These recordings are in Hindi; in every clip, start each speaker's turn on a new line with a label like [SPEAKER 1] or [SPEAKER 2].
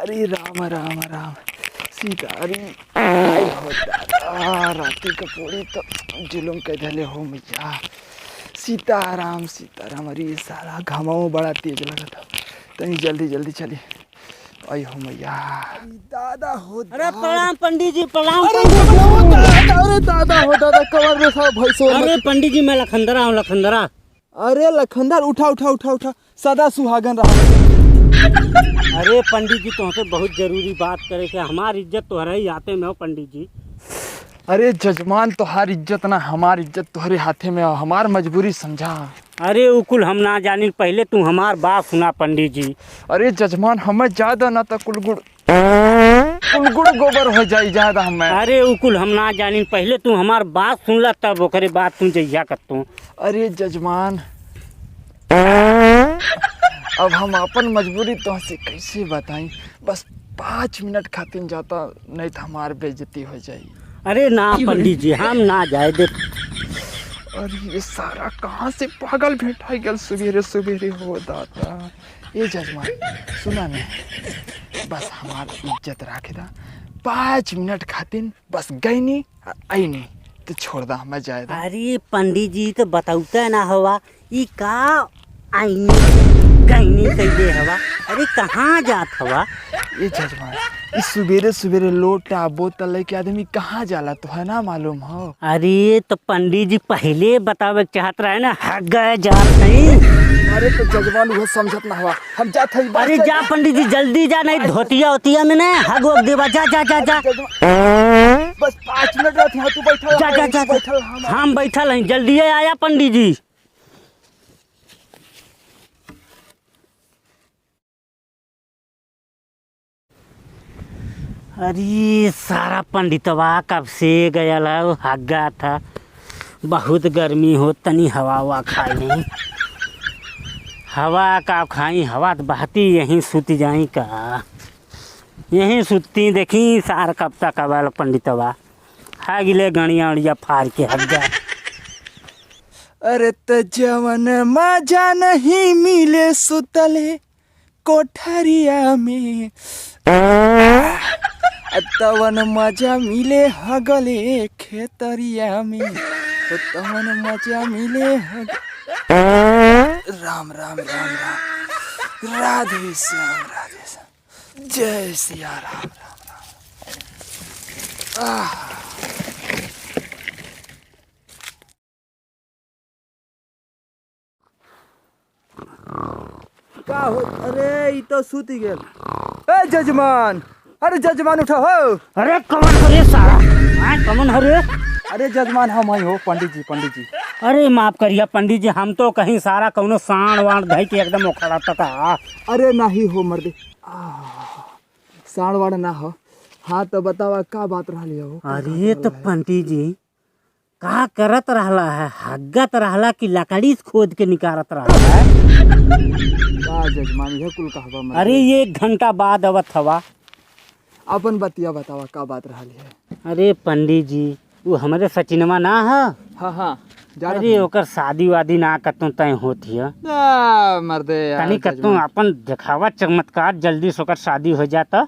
[SPEAKER 1] अरे राम राम राम सीता। अरे आई होता राती का पूरी तो जुलुम के धले हो मैया। सीताराम सीताराम। अरे सारा घामाओ बड़ा तेज लगा था, तनी जल्दी जल्दी चली। आई हो मैया। दादा हो
[SPEAKER 2] अरे प्रणाम पंडित जी, प्रणाम।
[SPEAKER 1] अरे दादा हो दादा कवर में सब भैंसो।
[SPEAKER 2] अरे पंडित जी मैं लखंदरा हूँ, लखंदरा।
[SPEAKER 1] अरे लखनदर उठा उठा उठा उठा, सदा सुहागन रहा।
[SPEAKER 2] अरे पंडित जी तुमसे बहुत जरूरी बात करे कि हमारी इज्जत तुम्हारे ही हाथे में हो पंडित जी।
[SPEAKER 1] अरे जजमान तोहार इज्जत ना हमार इज्जत तुम्हारे हाथे में हो, हमार मजबूरी समझा।
[SPEAKER 2] अरे उकुल हम ना जानी, पहले तू हमार बात सुना पंडित जी।
[SPEAKER 1] अरे जजमान हमें ज्यादा ना तो कुलगुड़ गोबर हो जाई ज्यादा हमें।
[SPEAKER 2] अरे उकुल हम ना जानी, पहले तू हमार बात सुन ला तब ओकरे बात तू जइया करतू।
[SPEAKER 1] अरे जजमान अब हम अपन मजबूरी तुमसे कैसे बताई। बस 5 मिनट खातिर जाता, नहीं तो हमार बेइज्जती हो जाई।
[SPEAKER 2] अरे ना पंडित जी हम ना जाए दे।
[SPEAKER 1] अरे ये सारा कहाँ से पागल बैठा गल सवेरे सवेरे हो दाता। ये जजमान सुना ने, बस हमार इज्जत राखे दा। 5 मिनट खातिर बस गई नहीं आई नहीं तो छोड़ दा, मैं जाए दा।
[SPEAKER 2] अरे पंडित जी तो बताऊता ना हवा ई का आईनी गईनी कैले हवा। अरे कहाँ जात हवा?
[SPEAKER 1] ये जजमान इस सवेरे सवेरे लोटा बोतल लेके आदमी कहाँ जाला तो है ना मालूम हो।
[SPEAKER 2] अरे तो पंडित जी पहले बतावे चाहत रहे ना, हग गए जात नहीं।
[SPEAKER 1] अरे तो जजमान वो समझत ना हुआ, हम जात है।
[SPEAKER 2] अरे जा पंडित जी जल्दी जा, नहीं धोतिया होतिया में ना हग वग देवा। जा जा जा जा
[SPEAKER 1] बस 5 मिनट रहते हैं, तू बैठल
[SPEAKER 2] जा जा जा।
[SPEAKER 1] बैठल
[SPEAKER 2] हम बैठल हैं, जल्दी आया पंडित जी। अरे सारा पंडितवा कब से गया ला, हग्गा था। बहुत गर्मी हो, तनी हवा ववा खाई नहीं। हवा का खाई, हवा तो बहती यहीं सुती जाई का। यहीं सुती देखी सार कब तक अवल पंडितवा हागिले गणिया उड़िया फाड़ के हग्गा।
[SPEAKER 1] अरे तो जवन मजा नहीं मिले सुतले कोठरिया में, तवन मजा मिले हगले खेतरिया में। तो तवन मजा मिले राम राम राम राम, राधे श्याम राधे श्याम, जय सिया राम राम राम। का हो? अरे ई तो सूती गेल। ए जजमान, अरे जजमान उठा हो।
[SPEAKER 2] अरे कमन हरे सारा, कमन हरे।
[SPEAKER 1] अरे जजमान हम ही हो पंडित जी, पंडित जी।
[SPEAKER 2] अरे माफ करिए पंडित जी, हम तो कहीं सारा कौनो साण वाण धई के एकदम उखड़ा था।
[SPEAKER 1] अरे नहीं हो मर्दे, साण वाण ना हो। हाँ तो बतावा का बात रही हो।
[SPEAKER 2] अरे तो पंडित जी का करत रहला है, हग्गत रहला कि लकड़ी खोद के निकारत रहला है?
[SPEAKER 1] का जजमान यह कुल कहवा मर्दे।
[SPEAKER 2] अरे 1 घंटा बाद अवत हवा।
[SPEAKER 1] अपन बतिया बतावा का बात रही है।
[SPEAKER 2] अरे पंडित जी वो हमारे सचिनवा ना है।
[SPEAKER 1] हाँ हाँ
[SPEAKER 2] अरे ओकर शादी वादी ना कतू तय होती है
[SPEAKER 1] मर्दे यार।
[SPEAKER 2] तनी कतू अपन दिखावा चमत्कार, जल्दी से ओकर शादी हो जाता।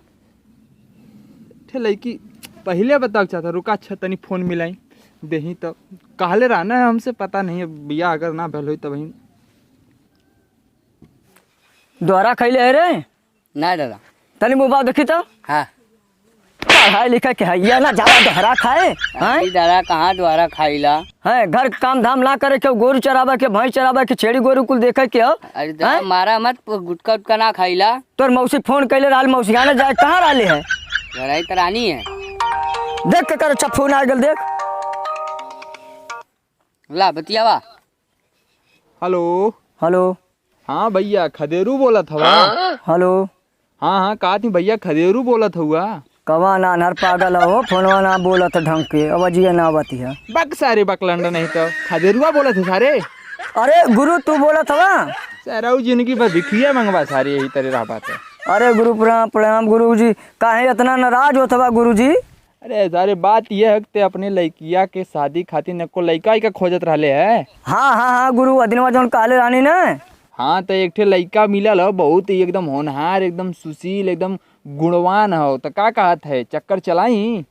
[SPEAKER 1] ठे लड़की पहले बताओ चाहता, रुका अच्छा तनी फोन मिलाई देही तो कहले रहना है हमसे, पता नहीं है बिया अगर ना भल हुई तो वही
[SPEAKER 3] द्वारा खैले है रे
[SPEAKER 4] ना दादा।
[SPEAKER 3] तनी मोबाइल देखी तो
[SPEAKER 4] हाँ
[SPEAKER 3] पढ़ाई लिखा के हैया ना ज्यादा दोहरा खाए
[SPEAKER 4] अभी दादा कहाँ द्वारा खाइला।
[SPEAKER 3] हैं घर के काम धाम ना करे के, गोरू चराबे के, भैंस चराबे के, छेड़ी गोरू कुल देखे के हो।
[SPEAKER 4] अरे दादा मारा मत, गुटका उटका ना खाइला।
[SPEAKER 3] तोर मौसी फोन कैले रहल, मौसी आने जाए कहाँ रहले है?
[SPEAKER 4] लड़ाई तरानी है।
[SPEAKER 3] देख के कर अच्छा फोन आ गल, देख
[SPEAKER 4] ला बतियावा।
[SPEAKER 1] Hello
[SPEAKER 3] hello.
[SPEAKER 1] हाँ भैया खदेरू बोला था।
[SPEAKER 3] हेलो।
[SPEAKER 1] हाँ हाँ कहा थी भैया खदेरू बोला था हुआ।
[SPEAKER 3] कवा ना नर पागल हो, फोनवा ना बोला था ढंग के, अवजिया ना बती है।
[SPEAKER 1] बक सारे बक लंडन नहीं तो खदेरुआ बोला थे सारे।
[SPEAKER 3] अरे गुरु तू बोला था
[SPEAKER 1] सारा जिंदगी बस भिखिया मंगवा सारी, यही तरह रहा बात है।
[SPEAKER 3] अरे गुरु प्रणाम प्रणाम गुरु जी, काहे इतना नाराज होत बा गुरु जी?
[SPEAKER 1] अरे सारे बात यह है कि अपने लड़किया के शादी खातिर नको लड़का का खोजत रहले है।
[SPEAKER 3] हाँ हाँ हाँ गुरु अदिनवा जौन कहले रानी ना।
[SPEAKER 1] हाँ तो एक ठे लड़का मिलल हो, बहुत ही एकदम होनहार, एकदम सुशील, एकदम गुणवान हो तो का कहत है चक्कर चलाई।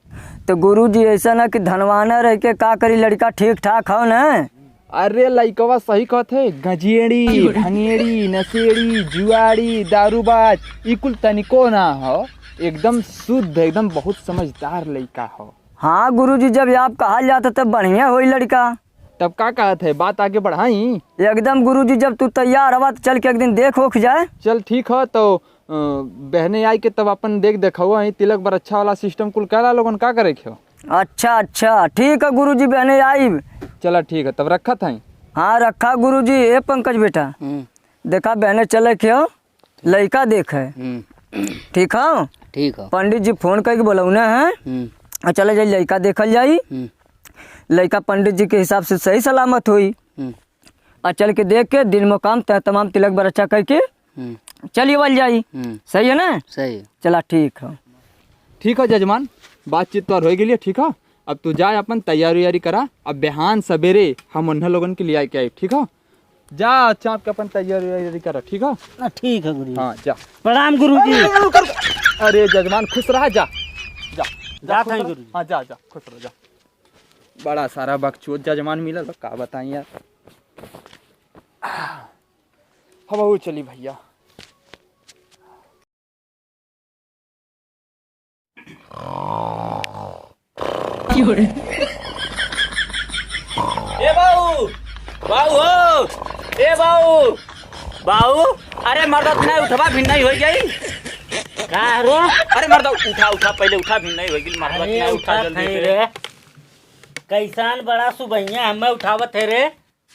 [SPEAKER 3] तो गुरुजी ऐसा ना कि धनवाना रह के का करी, लड़का ठीक ठाक हो ना।
[SPEAKER 1] अरे लइकवा सही कहत है, गजेड़ी भंगेड़ी नशेड़ी जुआड़ी दारूबाज ई कुल तनिको ना हो, एकदम शुद्ध एकदम बहुत समझदार लड़का हो।
[SPEAKER 3] हाँ गुरुजी, जब आप कहा जाता तब बढ़िया होई लड़का।
[SPEAKER 1] तब का कहत है बात आगे बढ़ाई।
[SPEAKER 3] एकदम गुरुजी, जब तू तैयार हवा तो चल के एक दिन देख होख जाए।
[SPEAKER 1] चल ठीक हो तो बहने आई के तब अपन देखो वही तिलक बर अच्छा वाला सिस्टम कुल करा लोगन का करे हो।
[SPEAKER 3] अच्छा अच्छा ठीक है गुरुजी, बहने आई।
[SPEAKER 1] चला ठीक है तब रखा था।
[SPEAKER 3] हाँ रखा गुरुजी। ए पंकज बेटा, देखा बहने चले क्यों लड़का देख है। ठीक हो
[SPEAKER 4] ठीक हो।
[SPEAKER 3] पंडित जी फोन करके बोलौना है और चले जाइए लड़का देखल जाई। लड़का पंडित जी के हिसाब से सही सलामत हुई और चल के देख के दिन मुकाम तमाम तिलक बर अच्छा करके चलिए वाल जाई। सही है ना?
[SPEAKER 4] सही।
[SPEAKER 3] चला ठीक है।
[SPEAKER 1] ठीक है जजमान, बातचीत तो हो गई। ठीक है अब तू जाए अपन तैयारी उयारी करा, अब बिहान सवेरे हम उन्हें लोगन के लिए आके आए। ठीक है जा अच्छा आपके अपन तैयारी उयारी करा। ठीक है
[SPEAKER 2] ठीक है गुरु।
[SPEAKER 1] हाँ जा।
[SPEAKER 2] प्रणाम गुरु जी।
[SPEAKER 1] अरे जजमान खुश रहा, जा जा
[SPEAKER 2] जा था गुरु।
[SPEAKER 1] हाँ जा जा खुश रह जा। बड़ा सारा बकचोद जजमान मिला तो का बताएं यार। हाँ चली भैया।
[SPEAKER 2] ए बाऊ बाऊ हो, ए बाऊ बाऊ, अरे मर्दा नहीं उठवा भिन्न नहीं हो गई का रो। अरे मर्दा उठा उठा पहले उठा भिन्न नहीं हो गई मर्दा नहीं उठा जल्दी रे। कैसान बड़ा सुबहिया हमें उठावत है रे।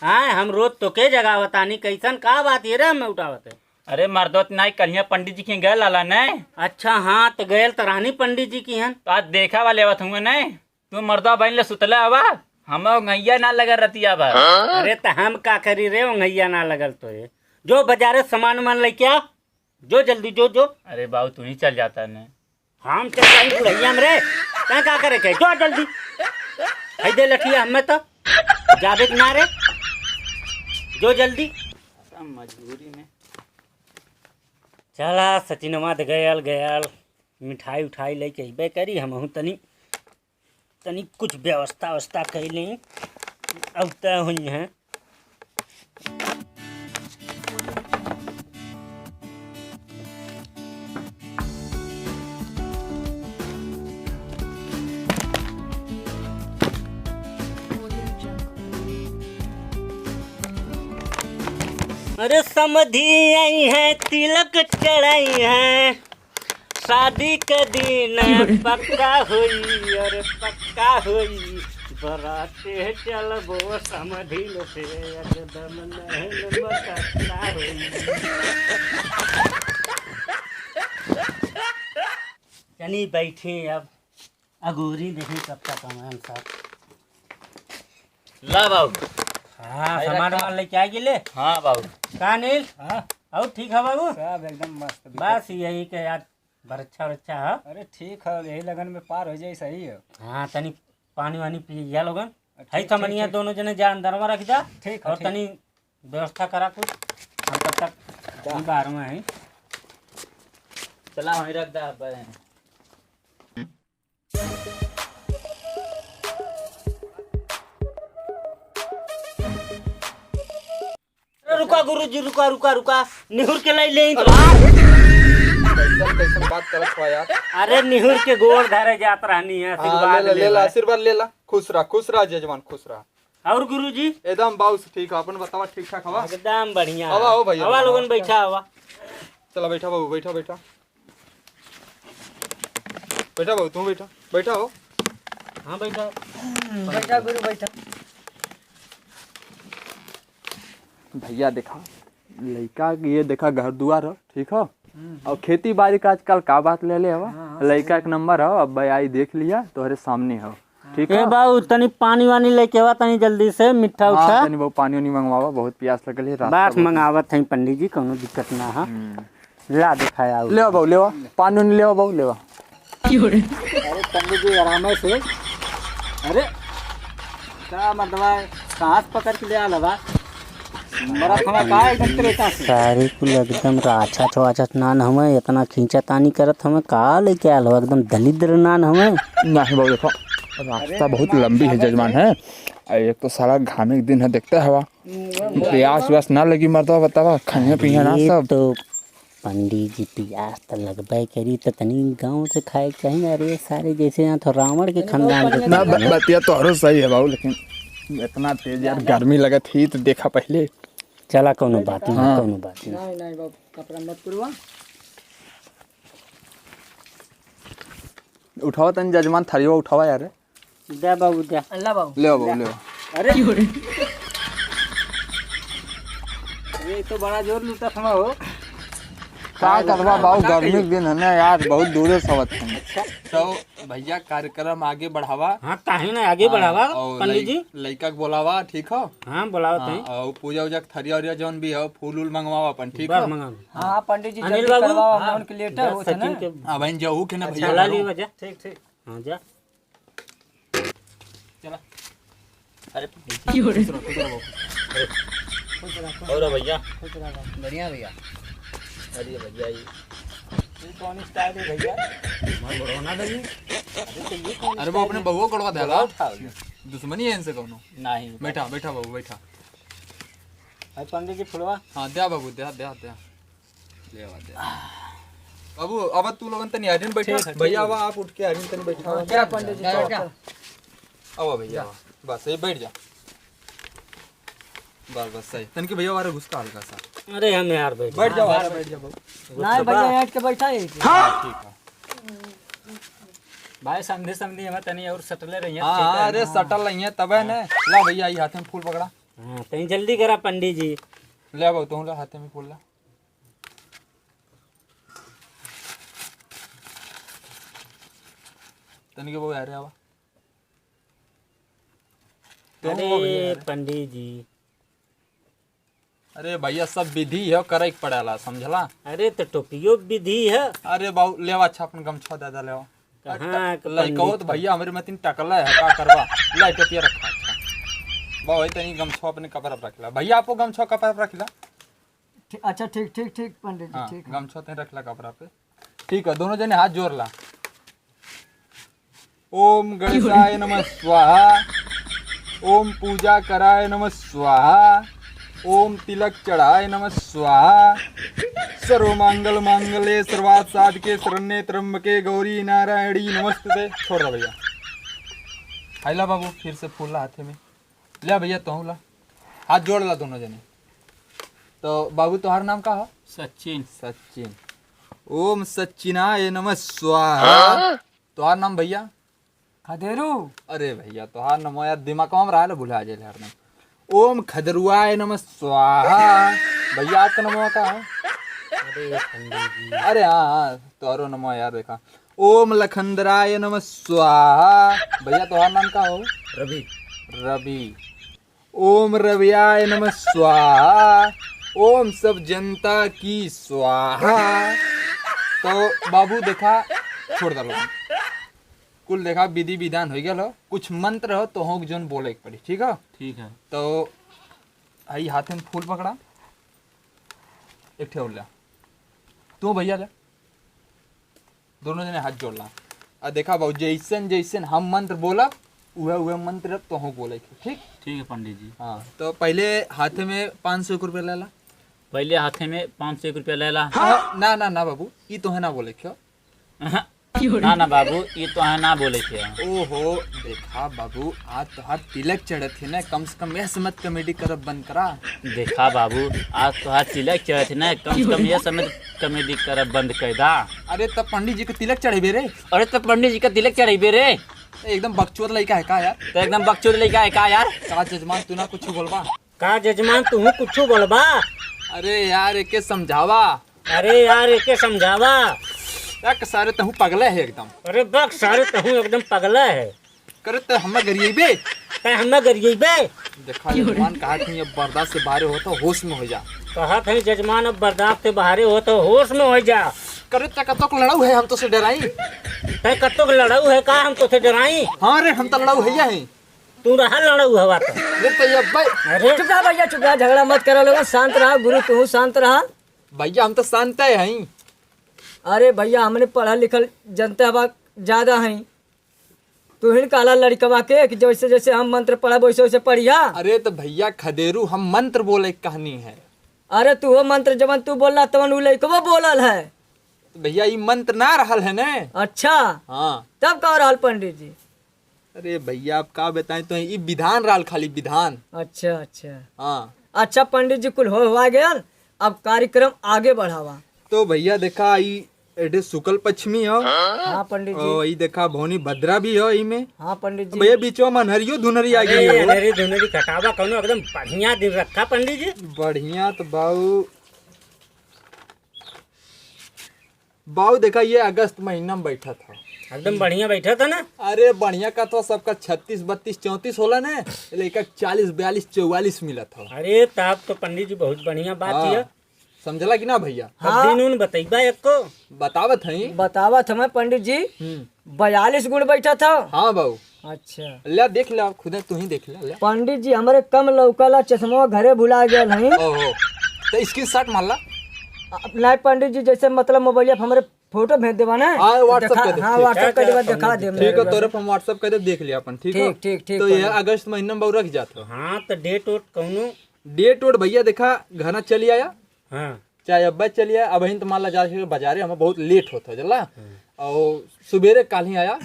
[SPEAKER 2] हाँ हम रोज तो के जगावतानी, कैसन का बात है रे हमें उठावत है।
[SPEAKER 5] अरे मर्दोत नहीं कलिया पंडित जी की गए लाला नहीं।
[SPEAKER 2] अच्छा हाँ तो गयल तरानी पंडित जी की हन
[SPEAKER 5] तो आज देखा वाले आवत हुए नहीं। तू मर्दा बहन ले सुतला आवा, हम गैया ना लगा रतिया बा।
[SPEAKER 2] अरे तो हम का करी रे ngैया ना लगल तो ये जो बाजारे सामान मान ले क्या जो जल्दी जो जो।
[SPEAKER 5] अरे बाबू तू ही चल जाता ने।
[SPEAKER 2] हम चल जाई बुढ़ैया में रे तै का करे के जो जल्दी है दे लठिया हमें तो जाबे के ना रे जो जल्दी।
[SPEAKER 5] मजबूरी में
[SPEAKER 2] चला सचिनवा दे गयल गयल मिठाई उठाई लेके अबे करी। हम तनी तनी कुछ व्यवस्था कर लें अब तय हुई हैं। अरे समधी आई है तिलक चढ़ाई है शादी के दिन पक्का हुई। अरे पक्का हुई बराते चलबो समधी लो से एकदम नहीं पक्का हुई। चली बैठी अब अगोरी देखी कब तक कमान साहब।
[SPEAKER 5] ला बाबू।
[SPEAKER 2] हाँ सामान वामान लेके आ गिले।
[SPEAKER 5] हाँ बाबू।
[SPEAKER 2] का नील और ठीक है बाबू
[SPEAKER 3] सब एकदम मस्त।
[SPEAKER 2] बस यही के यार बरच्छा वरच्छा है।
[SPEAKER 3] अरे ठीक है, यही लगन में पार हो जाए। सही है।
[SPEAKER 2] हाँ तनी पानी वानी पिया लोगन है थमनिया दोनों जने जा अंदर में रख जा।
[SPEAKER 3] ठीक
[SPEAKER 2] और तनी व्यवस्था करा कुछ हम तब तक बाहर में है।
[SPEAKER 5] चला वहीं रख दा बहन।
[SPEAKER 2] रुका गुरुजी रुका रुका रुका निहुर के लाई ले
[SPEAKER 1] कैसन बात करत हो यार।
[SPEAKER 2] अरे निहुर के गोड़ धरे जात रहनी है आशीर्वाद
[SPEAKER 1] ले ला आशीर्वाद ले ला। खुश रहा जजमान खुश रहा।
[SPEAKER 2] और गुरुजी
[SPEAKER 1] एकदम बाबू ठीक है। अपन बतावा ठीक ठाक हवा
[SPEAKER 2] एकदम बढ़िया
[SPEAKER 1] हवा हो भैया।
[SPEAKER 2] हवा लोगन बैठा हवा।
[SPEAKER 1] चला बैठा बाबू बैठा बैठा बैठा बाबू तू बैठा बैठा हो।
[SPEAKER 2] हाँ बैठा
[SPEAKER 3] बैठा गुरु बैठा।
[SPEAKER 1] भैया देखा लड़का ये देखा घर दुआर हो ठीक है और खेती बाड़ी का आजकल का बात ले ले हवा। लड़का एक नंबर हो। अब भाई आई देख लिया तोहरे सामने हो ठीक है।
[SPEAKER 2] बाबू तनी पानी वानी लेके आवा तनी जल्दी से मिठा उठा।
[SPEAKER 1] तनी वो पानी वानी मंगवावा बहुत प्यास लगल है।
[SPEAKER 2] बस मंगावत है पंडित जी कोनो दिक्कत ना है। ला दिखाया
[SPEAKER 1] ले बाबू ले पानी वानी ले बाबू ले।
[SPEAKER 3] अरे पंडित जी आराम से। अरे क्या मतलब कहाँ से पकड़ के ले आला बा।
[SPEAKER 2] सारे कुल एकदम राछत वाछत नान हमें इतना खींचा तानी करत हमें का लेके आल हो एकदम दलिद्र नान हमें।
[SPEAKER 1] नहीं बाबू देखो रास्ता बहुत लंबी है जजमान है। एक तो सारा घामे के दिन है देखते हवा प्यास व्यास ना लगी मर्दवा बतावा खाने पीने ना
[SPEAKER 2] ये
[SPEAKER 1] सब।
[SPEAKER 2] तो पंडित जी प्यास तो लगबे करी तो तनी गांव से खाए चाहिए। अरे सारे जैसे यहाँ तो रावण के खानदान के
[SPEAKER 1] ना बतिया तो सही है बाबू लेकिन इतना तेज यार गर्मी लगत थी तो देखा पहले।
[SPEAKER 2] चला कोनो बात नहीं
[SPEAKER 1] हाँ।
[SPEAKER 2] कोनो बात नहीं।
[SPEAKER 3] नहीं बाबू कपड़ा मत पुरवा।
[SPEAKER 1] उठाओ तन जजमान थरियो उठावा यार।
[SPEAKER 2] दे बाबू दे।
[SPEAKER 3] अल्लाह बाबू।
[SPEAKER 1] ले बाबू ले।
[SPEAKER 2] अरे ये तो बड़ा जोर लूटा था हो।
[SPEAKER 1] क्या करवा बाबू गर्मी के दिन है ना यार बहुत दूर से आवत है।
[SPEAKER 6] तो भैया कार्यक्रम आगे बढ़ावा
[SPEAKER 2] हाँ काहे ना आगे बढ़ावा
[SPEAKER 6] और
[SPEAKER 2] पंडित जी।
[SPEAKER 6] लड़का के बोलावा ठीक हो।
[SPEAKER 2] हाँ बुलाओ
[SPEAKER 6] हाँ,
[SPEAKER 2] तई
[SPEAKER 6] और पूजा उजा के थरिया उरिया जौन भी हो फूल उल मंगवावा अपन ठीक
[SPEAKER 2] बस
[SPEAKER 6] हो।
[SPEAKER 2] मंगा।
[SPEAKER 3] हाँ पंडित जी
[SPEAKER 2] अनिल
[SPEAKER 3] जल्दी
[SPEAKER 2] बाबू
[SPEAKER 3] करवाओ हम उनके लेटर होते
[SPEAKER 2] सचिन
[SPEAKER 3] ना।
[SPEAKER 2] के
[SPEAKER 6] हाँ बहन जाऊ के ना भैया
[SPEAKER 2] चला
[SPEAKER 6] करो।
[SPEAKER 2] ली वजह। ठीक ठीक हाँ जा। चला अरे और भैया
[SPEAKER 4] बढ़िया भैया।
[SPEAKER 2] अरे भैया ये कौन स्टाइल है भैया मन बढ़ाना दही।
[SPEAKER 6] अरे वो अपने बहुओं कड़वा देगा दुश्मनी है इनसे कौनो।
[SPEAKER 2] नहीं
[SPEAKER 6] बैठा बैठा बाबू बैठा।
[SPEAKER 2] भाई पंडित जी फुलवा
[SPEAKER 6] हाँ दे बाबू दे दे दे ले आवा दे बाबू अब तू लोगन तनी हरिन बैठा भैया अब आप उठ के हरिन तनी बैठा
[SPEAKER 3] क्या पंडित जी
[SPEAKER 6] अब भैया बस ये बैठ जा बस बस सही तन के भैया वाला घुसका हल्का सा
[SPEAKER 2] अरे हम यार बैठ
[SPEAKER 6] बैठ जाओ बैठ जाओ बाबू।
[SPEAKER 3] नहीं भैया हट के बैठा है।
[SPEAKER 6] ठीक है
[SPEAKER 5] भाई समझे समझे हमें तनी और सटले रही
[SPEAKER 6] हाँ अरे सटल नहीं है तबे ने ला भैया ये हाथ में फूल पकड़ा।
[SPEAKER 2] हाँ तनी जल्दी करा पंडित जी।
[SPEAKER 6] ले बाबू तू ला हाथ में फूल ला। तनी के बाबू यार आवा तो
[SPEAKER 2] अरे पंडित जी
[SPEAKER 6] अरे भैया सब विधि है करे के पड़ेला समझला।
[SPEAKER 2] अरे तो टोपियो विधि है।
[SPEAKER 6] अरे बाबू लेवा अच्छा अपन गमछा दादा लेवा
[SPEAKER 2] कहाँ के
[SPEAKER 6] लइको तो भैया हमरे में तीन टकला है का करवा ला टोपिया रखा अच्छा बाबू इतनी गमछा अपने कपड़ा पे रखला भैया आपको गमछा कपड़ा पे रखला।
[SPEAKER 3] अच्छा ठीक ठीक ठीक पंडित जी
[SPEAKER 6] हाँ
[SPEAKER 3] ठीक।
[SPEAKER 6] गमछा ते रखला कपड़ा पे ठीक है दोनों जने हाथ जोड़ ला। ओम गणेशाय नमः स्वाहा ओम पूजा कराय नमः स्वाहा ओम तिलक चढ़ाए नमः स्वाहा सर्व मंगल मांगल्ये सर्वार्थ साधके शरण्ये त्र्यंबके गौरी नारायणी नमस्ते। छोड़ दो भैया आइला बाबू फिर से फूल ला हाथे में ले भैया तो ला हाथ जोड़ ला दोनों जने। तो बाबू तुम्हारा नाम का है?
[SPEAKER 5] सचिन
[SPEAKER 6] सचिन। ओम सचिनाय नमः स्वाहा। तुम्हारा नाम भैया?
[SPEAKER 3] खदेरू।
[SPEAKER 6] अरे भैया तुम्हारा नाम यार दिमाग में रहा है भुला जाए यार नाम। ओम खदरुआय नमः स्वाहा। भैया आपका नाम का है? अरे हाँ हाँ तुम्हारो नाम यार देखा। ओम लखनदराय नमः स्वाहा। भैया तुम्हारा नाम का हो?
[SPEAKER 5] रवि
[SPEAKER 6] रवि। ओम रवियाय नमः स्वाहा। ओम सब जनता की स्वाहा। तो बाबू देखा छोड़ दो कुल देखा विधि विधान हो गया कुछ मंत्र हो तो हो जोन बोले के पड़ी ठीक है।
[SPEAKER 5] ठीक है
[SPEAKER 6] तो आई हाथ में फूल पकड़ा एक ठे ला तू भैया ले दोनों जने हाथ जोड़ ला और देखा बाबू जैसन जैसन हम मंत्र बोला वह मंत्र तो हो बोले ठीक।
[SPEAKER 5] ठीक है पंडित जी।
[SPEAKER 6] हाँ तो पहले हाथ में 500 रुपये ले ला।
[SPEAKER 5] पहले हाथे में 500 रुपया ले ला।
[SPEAKER 6] ना ना ना बाबू ये तो है ना बोले क्यों।
[SPEAKER 5] ना ना बाबू ये तो है ना बोले थे।
[SPEAKER 6] ओहो देखा बाबू आज तो हाथ तिलक चढ़े थे ना कम से कम ऐसे मत कॉमेडी करब बंद करा।
[SPEAKER 5] देखा बाबू आज तो हाथ तिलक चढ़े थे ना कम से कम ये समय कॉमेडी करब बंद कर दा।
[SPEAKER 6] अरे तब पंडित जी के तिलक चढ़े बे रे।
[SPEAKER 5] अरे तो पंडित जी का तिलक चढ़े बे रे।
[SPEAKER 6] एकदम बकचोद लड़का है का यार।
[SPEAKER 5] तो एकदम बकचोद लड़का है का यार।
[SPEAKER 6] का जजमान तू ना कुछ बोलबा।
[SPEAKER 2] का जजमान तू कुछ बोलबा।
[SPEAKER 6] अरे यार एके समझावा।
[SPEAKER 2] अरे यार एके समझावा।
[SPEAKER 6] यार सारे तहु पगले है एकदम।
[SPEAKER 2] अरे बक सारे तहु एकदम पगला है।
[SPEAKER 6] करे तो हम गरीबे
[SPEAKER 2] कहे हमें गरिएबे।
[SPEAKER 6] देखा जजमान कहा कि अब बर्दाश्त से बाहर हो तो होश में हो जा।
[SPEAKER 2] कहा थे जजमान अब बर्दाश्त से बाहर हो तो होश में हो जा।
[SPEAKER 6] करे तो कतो को लड़ाऊ है हम तो से डराई।
[SPEAKER 2] कहे कत्तो के लड़ाऊ है का हम तो से डराई।
[SPEAKER 6] हाँ रे हम तो लड़ाऊ है।
[SPEAKER 2] तू रहा लड़ू हवा तो।
[SPEAKER 6] अरे भैया
[SPEAKER 2] अरे
[SPEAKER 3] चुप रहा भैया, चुप रहा, झगड़ा मत करो लोग, शांत रहा गुरु, तू शांत रहा।
[SPEAKER 6] भैया हम तो शांत है।
[SPEAKER 3] अरे भैया हमने पढ़ा लिखल जनता हवा ज्यादा है, तू ही काला लड़कवा के कि जैसे जैसे हम मंत्र पढ़ा वैसे वैसे पढ़िया।
[SPEAKER 6] अरे तो भैया खदेरू हम मंत्र बोले कहानी है।
[SPEAKER 3] अरे तू वो मंत्र जब तू बोल रहा तवन उ लड़कवा बोलल है।
[SPEAKER 6] तो भैया ये मंत्र ना रहल है ना।
[SPEAKER 3] अच्छा
[SPEAKER 6] हाँ
[SPEAKER 3] तब कह रहल पंडित जी।
[SPEAKER 6] अरे भैया आप का बताएं, तो ये विधान रहल, खाली विधान।
[SPEAKER 3] अच्छा अच्छा
[SPEAKER 6] हाँ
[SPEAKER 3] अच्छा पंडित जी कुल हो गया, अब कार्यक्रम आगे बढ़ावा।
[SPEAKER 6] तो भैया देखा ये एडे शुक्ल पश्चिमी हो।
[SPEAKER 3] हाँ पंडित जी।
[SPEAKER 6] और ये देखा भौनी भद्रा भी हो इमे।
[SPEAKER 3] हाँ पंडित जी।
[SPEAKER 6] भैया बीचवा में अनहरियो धुनरी आ गई है।
[SPEAKER 2] अनहरी धुनरी खटावा कौनो एकदम बढ़िया दिन रखा पंडित जी।
[SPEAKER 6] बढ़िया तो बाऊ देखा ये अगस्त महीना में बैठा था।
[SPEAKER 2] एकदम बढ़िया बैठा था ना।
[SPEAKER 6] अरे बढ़िया का तो सबका 36 32 34 होला ना, लेकिन 40 42 44 मिला था।
[SPEAKER 2] अरे तब तो पंडित जी बहुत बढ़िया बात
[SPEAKER 6] हाँ,
[SPEAKER 2] है।
[SPEAKER 6] समझला कि ना भैया?
[SPEAKER 3] हाँ।
[SPEAKER 2] दिन उन बतैबा एक को
[SPEAKER 6] बतावत है।
[SPEAKER 3] बतावा था पंडित जी 42 गुण बैठा था।
[SPEAKER 6] हाँ बाऊ।
[SPEAKER 3] अच्छा
[SPEAKER 6] ले देख ले, खुद तू ही देख ले।
[SPEAKER 3] पंडित जी हमारे कम लौकला चश्मा घरे भुला गया है।
[SPEAKER 6] ओहो तो इसकी शर्ट मान ला।
[SPEAKER 3] नहीं पंडित जी जैसे मतलब मोबाइल पर हमारे फोटो भेज देवा ना।
[SPEAKER 6] हाँ, व्हाट्सएप कर दे।
[SPEAKER 3] हाँ व्हाट्सएप कर देवा, दिखा दे।
[SPEAKER 6] ठीक है तोरे हम व्हाट्सएप कर दे, देख लिया अपन। ठीक है
[SPEAKER 3] ठीक ठीक
[SPEAKER 6] तो ये अगस्त महीना में बाऊ रख जाता।
[SPEAKER 2] हाँ तो डेट वोट कौनो।
[SPEAKER 6] डेट वोट भैया देखा घना चली आया,
[SPEAKER 2] हाँ
[SPEAKER 6] चाहे अब्बा चली आया। अब तो मान ला जाके बाजारे हमें बहुत लेट होता है जला, और सुबेरे काल ही आया।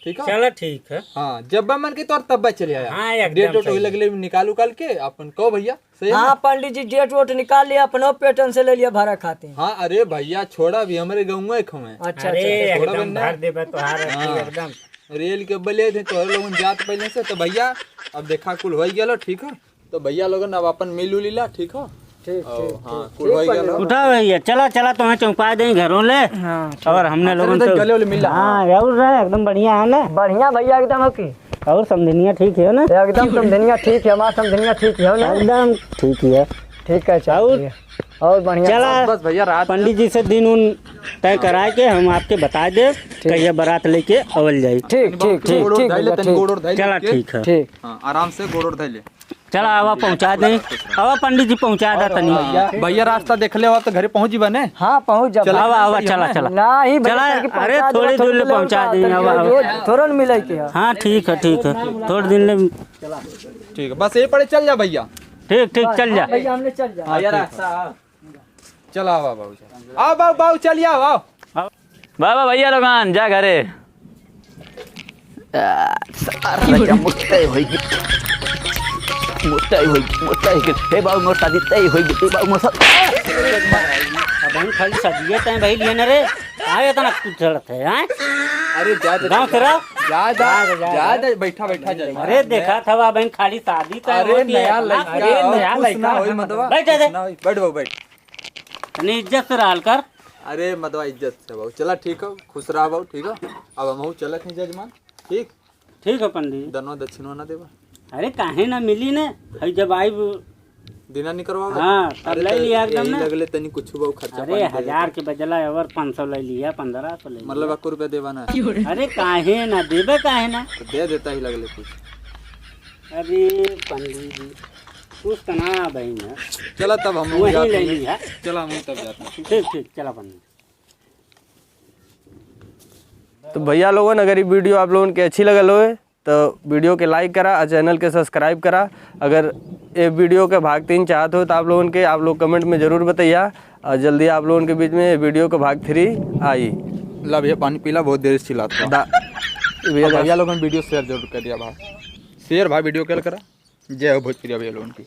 [SPEAKER 6] ठीक है
[SPEAKER 2] चलो ठीक है।
[SPEAKER 6] हाँ जब मन के तौर तब चले आया।
[SPEAKER 2] हाँ, एकदम
[SPEAKER 6] डेट वोट
[SPEAKER 2] सही।
[SPEAKER 6] लगले निकाल उकाल के अपन कहो भैया सही है ना?
[SPEAKER 3] हाँ पंडित जी डेट वोट निकाल लिया, अपनो पेटर्न से ले लिया, भरा खाते हैं।
[SPEAKER 6] हाँ अरे भैया छोड़ा भी हमारे गाँव में खमे
[SPEAKER 3] अच्छा
[SPEAKER 2] अरे
[SPEAKER 3] अच्छा
[SPEAKER 6] थोड़ा
[SPEAKER 2] एकदम
[SPEAKER 6] बनना।
[SPEAKER 2] भर देबा तोहार अथी एकदम।
[SPEAKER 6] रेल के बले थे तो लोगन जात पहले से। तो भैया अब देखा कुल हो गया ठीक है। तो भैया लोगन अब अपन मिल उलीला ठीक है।
[SPEAKER 3] ठीक ठीक
[SPEAKER 6] हाँ कुल हो गया।
[SPEAKER 2] उठा भैया चला चला तुम्हें चौंका दें घरों ले।
[SPEAKER 3] हाँ
[SPEAKER 2] और हमने लोगों
[SPEAKER 6] तो
[SPEAKER 2] तो
[SPEAKER 6] गले वाले मिला।
[SPEAKER 2] हाँ जरूर है, एकदम बढ़िया है ना।
[SPEAKER 3] बढ़िया भैया एकदम की
[SPEAKER 2] और समझनिया ठीक है ना।
[SPEAKER 3] एकदम समझनिया ठीक है, हमारा समझनिया ठीक है ना।
[SPEAKER 2] एकदम ठीक है।
[SPEAKER 3] ठीक है चल और बढ़िया।
[SPEAKER 2] चला
[SPEAKER 6] बस भैया रात
[SPEAKER 2] पंडित जी से दिन उन तय करा के हम आपके बता दे कहिए बारात लेके अवल जाई।
[SPEAKER 3] ठीक ठीक ठीक
[SPEAKER 6] गोड़
[SPEAKER 3] ठीक
[SPEAKER 6] धैले
[SPEAKER 3] भैया,
[SPEAKER 6] तनी गोड़ धैले
[SPEAKER 2] चला
[SPEAKER 6] के।
[SPEAKER 2] ठीक है।
[SPEAKER 3] ठीक।
[SPEAKER 6] हाँ आराम से गोड़ धैले।
[SPEAKER 2] चला आवा पहुँचा दें। आवा पंडित जी पहुँचा दा तनी।
[SPEAKER 6] भैया रास्ता देख ले तो घरे पहुंच जीवा ने।
[SPEAKER 3] हाँ पहुँच जा।
[SPEAKER 2] आवा आवा चला चला
[SPEAKER 3] नहीं
[SPEAKER 2] चला। अरे थोड़ी दूर ले पहुँचा दें। आवा आवा।
[SPEAKER 3] थोड़ा मिले के।
[SPEAKER 2] हाँ ठीक है थोड़े दिन ले।
[SPEAKER 6] ठीक है बस ये पड़े चल जा भैया।
[SPEAKER 2] ठीक ठीक चल जा।
[SPEAKER 3] भैया हमने चल जा।
[SPEAKER 6] चल आओ बाबू आओ बाबू बाबू चलिए आओ।
[SPEAKER 5] बाबा भैया लोगन जा घरे।
[SPEAKER 2] अब खाली सदिए तय भाई लिए न रे आए इतना कुछ चलत है। हैं
[SPEAKER 6] अरे जा
[SPEAKER 2] गाँव के रहो।
[SPEAKER 6] जा बैठा बैठा जा।
[SPEAKER 2] अरे देखा था वह बहन खाली शादी तय
[SPEAKER 6] अरे
[SPEAKER 2] होती है।
[SPEAKER 6] नया लड़का
[SPEAKER 2] अरे नया
[SPEAKER 6] खुश ना होई
[SPEAKER 2] लड़का
[SPEAKER 6] मदवा।
[SPEAKER 2] बैठ जा
[SPEAKER 6] बैठ बाबू बैठ।
[SPEAKER 2] तनी इज्जत से रहल कर।
[SPEAKER 6] अरे मदवा इज्जत से बाबू चला ठीक है, खुश रहा बाबू ठीक है। अब हम चलत नहीं जजमान ठीक।
[SPEAKER 2] ठीक है पंडित जी।
[SPEAKER 6] दनो दक्षिणो ना देवा।
[SPEAKER 2] अरे काहे ना मिली ने हई जब आई
[SPEAKER 6] दिना नहीं करवा।
[SPEAKER 2] हाँ तब ले लिया एकदम ना।
[SPEAKER 6] लगले तनी कुछ बाबू खर्चा
[SPEAKER 2] अरे 1000 के बदला और 500 ले लिया 1500 ले लिया।
[SPEAKER 6] मतलब 1 रुपया देवा ना।
[SPEAKER 2] अरे काहे ना देबे काहे ना।
[SPEAKER 6] तो दे देता ही लगले कुछ।
[SPEAKER 2] अरे पंडित जी कुछ तना बहन है
[SPEAKER 6] चला तब हम
[SPEAKER 2] वही
[SPEAKER 6] जाते
[SPEAKER 2] ले
[SPEAKER 6] हैं।
[SPEAKER 2] लिया।
[SPEAKER 6] चला हम तब जाते हैं।
[SPEAKER 2] ठीक ठीक चला पंडित।
[SPEAKER 7] तो भैया लोगों अगर ये वीडियो आप लोगों के अच्छी लगल हो तो वीडियो के लाइक करा और चैनल के सब्सक्राइब करा। अगर ये वीडियो के भाग 3 चाहते हो तो आप लोग कमेंट में ज़रूर बताइए और जल्दी आप लोगों के बीच में ये वीडियो का भाग 3 आई।
[SPEAKER 6] ला भैया पानी पीला, बहुत देर से चिल्लाता। भैया लोगों ने वीडियो शेयर जरूर कर दिया भाई। शेयर भाई वीडियो कल करा। जय हो भोजपुरी भैया लोगों की।